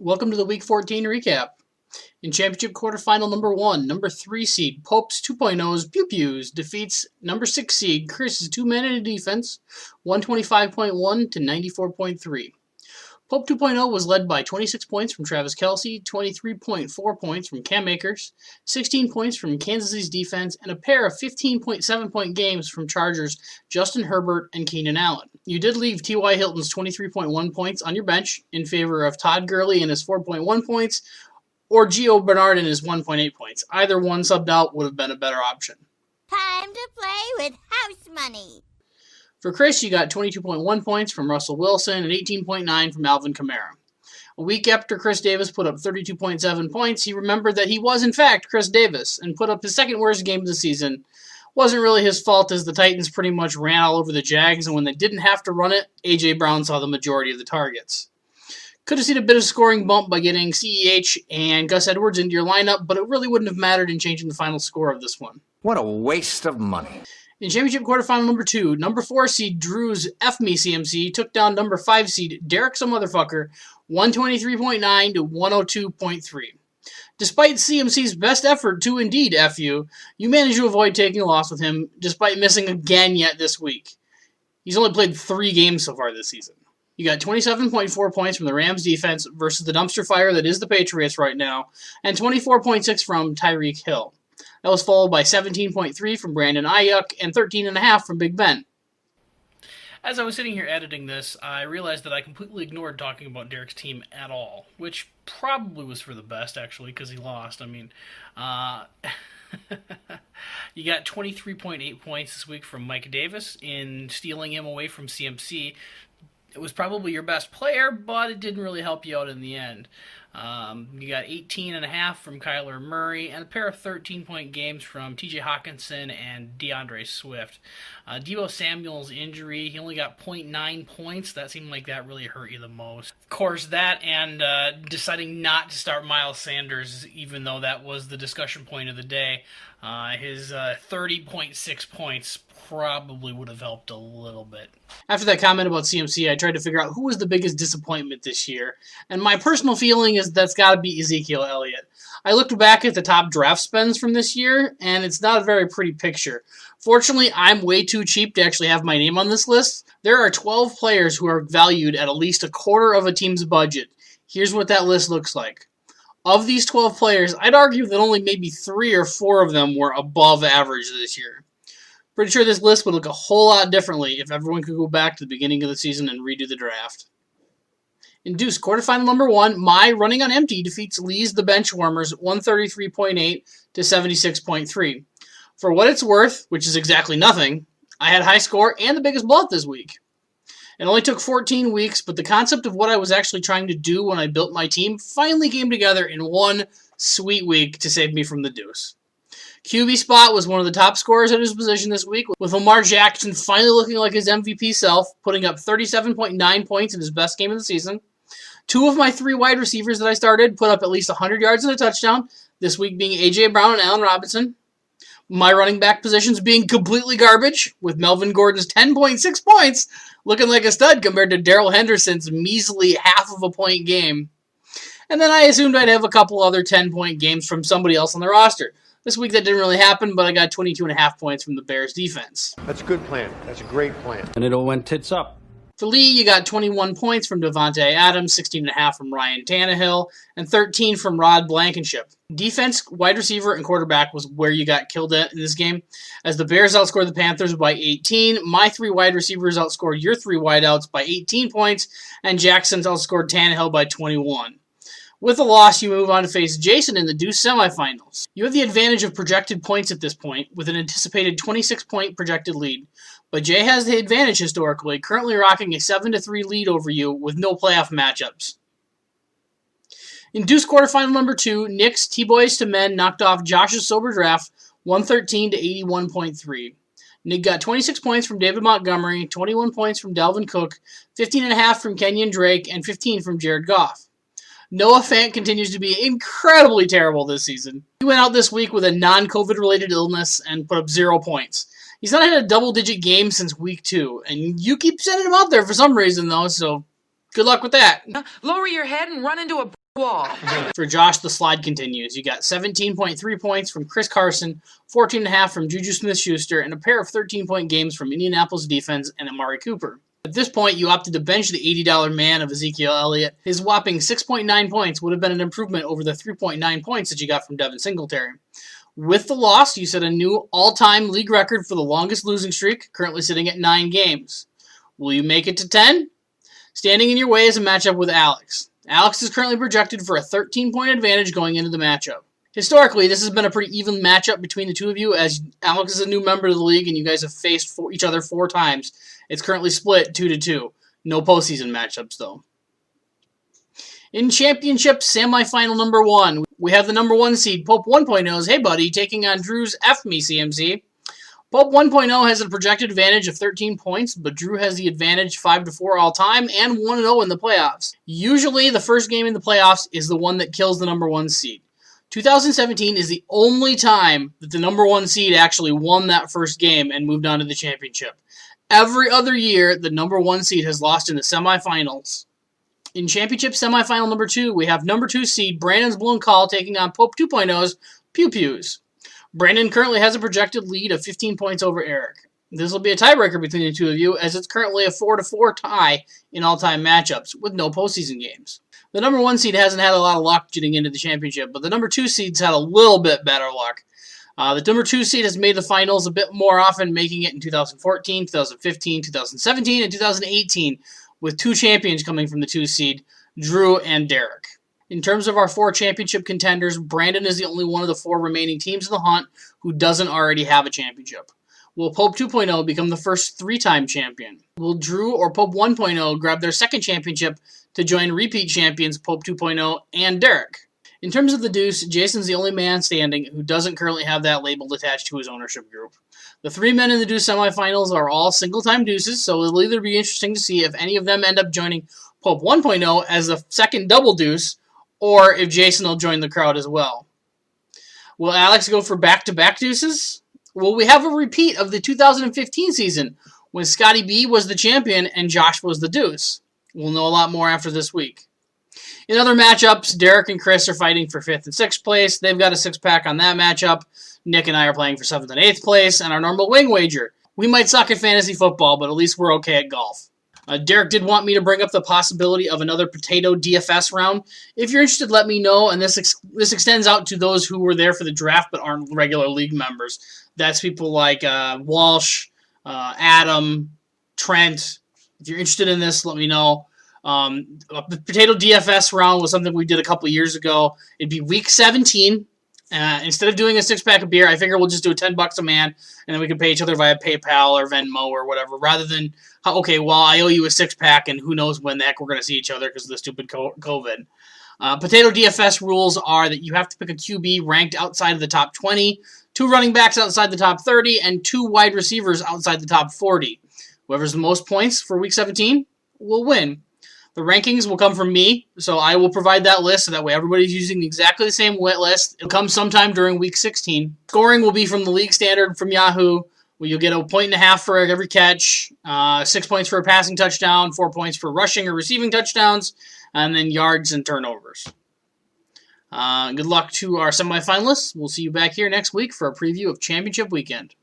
Welcome to the Week 14 recap. In Championship Quarterfinal number 1, number 3 seed Popes 2.0's Pew Pews defeats number 6 seed Chris's 2-minute defense 125.1 to 94.3. Pope 2.0 was led by 26 points from Travis Kelce, 23.4 points from Cam Akers, 16 points from Kansas City's defense, and a pair of 15.7-point games from Chargers Justin Herbert and Keenan Allen. You did leave T.Y. Hilton's 23.1 points on your bench in favor of Todd Gurley and his 4.1 points, or Gio Bernard and his 1.8 points. Either one subbed out would have been a better option. Time to play with house money. For Chris, you got 22.1 points from Russell Wilson and 18.9 from Alvin Kamara. A week after Chris Davis put up 32.7 points, he remembered that he was in fact Chris Davis and put up his second worst game of the season. Wasn't really his fault, as the Titans pretty much ran all over the Jags, and when they didn't have to run it, A.J. Brown saw the majority of the targets. Could have seen a bit of scoring bump by getting CEH and Gus Edwards into your lineup, but it really wouldn't have mattered in changing the final score of this one. What a waste of money. In Championship Quarterfinal number 2, number 4 seed Drew's F-Me CMC took down number 5 seed Derek Some Motherfucker 123.9 to 102.3. Despite CMC's best effort to indeed F you managed to avoid taking a loss with him despite missing again yet this week. He's only played 3 games so far this season. You got 27.4 points from the Rams defense versus the dumpster fire that is the Patriots right now, and 24.6 from Tyreek Hill. That was followed by 17.3 from Brandon Ayuk and 13.5 from Big Ben. As I was sitting here editing this, I realized that I completely ignored talking about Derek's team at all, which probably was for the best, actually, because he lost. You got 23.8 points this week from Mike Davis in stealing him away from CMC. It was probably your best player, but it didn't really help you out in the end. You got 18.5 from Kyler Murray and a pair of 13-point games from TJ Hawkinson and DeAndre Swift. Deebo Samuel's injury, he only got 0.9 points. That seemed like that really hurt you the most. Of course, that and deciding not to start Miles Sanders, even though that was the discussion point of the day. His 30.6 points probably would have helped a little bit. After that comment about CMC, I tried to figure out who was the biggest disappointment this year, and my personal feeling is that's got to be Ezekiel Elliott. I looked back at the top draft spends from this year, and it's not a very pretty picture. Fortunately, I'm way too cheap to actually have my name on this list. There are 12 players who are valued at least a quarter of a team's budget. Here's what that list looks like. Of these 12 players, I'd argue that only maybe 3 or 4 of them were above average this year. Pretty sure this list would look a whole lot differently if everyone could go back to the beginning of the season and redo the draft. In Deuce, quarterfinal number 1, my running on empty defeats Lee's the Benchwarmers 133.8 to 76.3. For what it's worth, which is exactly nothing, I had high score and the biggest blowout this week. It only took 14 weeks, but the concept of what I was actually trying to do when I built my team finally came together in one sweet week to save me from the deuce. QB spot was one of the top scorers at his position this week, with Lamar Jackson finally looking like his MVP self, putting up 37.9 points in his best game of the season. 2 of my 3 wide receivers that I started put up at least 100 yards and a touchdown, this week being A.J. Brown and Allen Robinson. My running back positions being completely garbage, with Melvin Gordon's 10.6 points looking like a stud compared to Darrell Henderson's measly half of a point game. And then I assumed I'd have a couple other 10-point games from somebody else on the roster. This week that didn't really happen, but I got 22.5 points from the Bears defense. That's a good plan. That's a great plan. And it all went tits up. For Lee, you got 21 points from Devontae Adams, 16.5 from Ryan Tannehill, and 13 from Rod Blankenship. Defense, wide receiver, and quarterback was where you got killed at in this game, as the Bears outscored the Panthers by 18. My 3 wide receivers outscored your 3 wideouts by 18 points, and Jackson's outscored Tannehill by 21. With a loss, you move on to face Jason in the Deuce semifinals. You have the advantage of projected points at this point, with an anticipated 26-point projected lead. But Jay has the advantage historically, currently rocking a 7-3 lead over you with no playoff matchups. In Deuce quarterfinal number 2, Knicks T-Boys to Men knocked off Josh's sober draft 113 to 81.3. Nick got 26 points from David Montgomery, 21 points from Dalvin Cook, 15.5 from Kenyon Drake, and 15 from Jared Goff. Noah Fant continues to be incredibly terrible this season. He went out this week with a non-COVID related illness and put up 0 points. He's not had a double-digit game since week 2, and you keep sending him out there for some reason, though, so good luck with that. Lower your head and run into a For Josh, the slide continues. You got 17.3 points from Chris Carson, 14.5 from Juju Smith-Schuster, and a pair of 13-point games from Indianapolis defense and Amari Cooper. At this point, you opted to bench the $80 man of Ezekiel Elliott. His whopping 6.9 points would have been an improvement over the 3.9 points that you got from Devin Singletary. With the loss, you set a new all-time league record for the longest losing streak, currently sitting at 9 games. Will you make it to 10? Standing in your way is a matchup with Alex. Alex is currently projected for a 13-point advantage going into the matchup. Historically, this has been a pretty even matchup between the two of you, as Alex is a new member of the league and you guys have faced each other 4 times. It's currently split 2-2. No postseason matchups, though. In championship semifinal number 1, we have the number 1 seed, Pope 1.0's Hey Buddy, taking on Drew's F Me CMC. Pope 1.0 has a projected advantage of 13 points, but Drew has the advantage 5-4 all time and 1-0 in the playoffs. Usually, the first game in the playoffs is the one that kills the number 1 seed. 2017 is the only time that the number 1 seed actually won that first game and moved on to the championship. Every other year, the number 1 seed has lost in the semifinals. In championship semifinal number 2, we have number 2 seed Brandon's Blown Call taking on Pope 2.0's Pew Pews. Brandon currently has a projected lead of 15 points over Eric. This will be a tiebreaker between the two of you, as it's currently a 4-4 tie in all-time matchups with no postseason games. The number 1 seed hasn't had a lot of luck getting into the championship, but the number 2 seed's had a little bit better luck. The number 2 seed has made the finals a bit more often, making it in 2014, 2015, 2017, and 2018, with 2 champions coming from the 2 seed, Drew and Derek. In terms of our 4 championship contenders, Brandon is the only one of the 4 remaining teams in the hunt who doesn't already have a championship. Will Pope 2.0 become the first 3-time champion? Will Drew or Pope 1.0 grab their second championship to join repeat champions Pope 2.0 and Derek? In terms of the deuce, Jason's the only man standing who doesn't currently have that label attached to his ownership group. The 3 men in the deuce semifinals are all single-time deuces, so it'll either be interesting to see if any of them end up joining Pope 1.0 as a second double deuce, or if Jason will join the crowd as well. Will Alex go for back-to-back deuces? Will we have a repeat of the 2015 season when Scotty B was the champion and Josh was the deuce? We'll know a lot more after this week. In other matchups, Derek and Chris are fighting for 5th and 6th place. They've got a 6-pack on that matchup. Nick and I are playing for 7th and 8th place, and our normal wing wager. We might suck at fantasy football, but at least we're okay at golf. Derek did want me to bring up the possibility of another potato DFS round. If you're interested, let me know, and this extends out to those who were there for the draft but aren't regular league members. That's people like Walsh, Adam, Trent. If you're interested in this, let me know. The potato DFS round was something we did a couple years ago. It'd be week 17. Instead of doing a 6-pack of beer, I figure we'll just do $10 a man, and then we can pay each other via PayPal or Venmo or whatever, rather than, okay, well, I owe you a 6-pack, and who knows when the heck we're going to see each other because of the stupid COVID. Potato DFS rules are that you have to pick a QB ranked outside of the top 20, 2 running backs outside the top 30, and 2 wide receivers outside the top 40. Whoever's the most points for week 17 will win. The rankings will come from me, so I will provide that list so that way everybody's using exactly the same list. It'll come sometime during week 16. Scoring will be from the league standard from Yahoo, where you'll get 1.5 points for every catch, 6 points for a passing touchdown, 4 points for rushing or receiving touchdowns, and then yards and turnovers. Good luck to our semifinalists. We'll see you back here next week for a preview of Championship Weekend.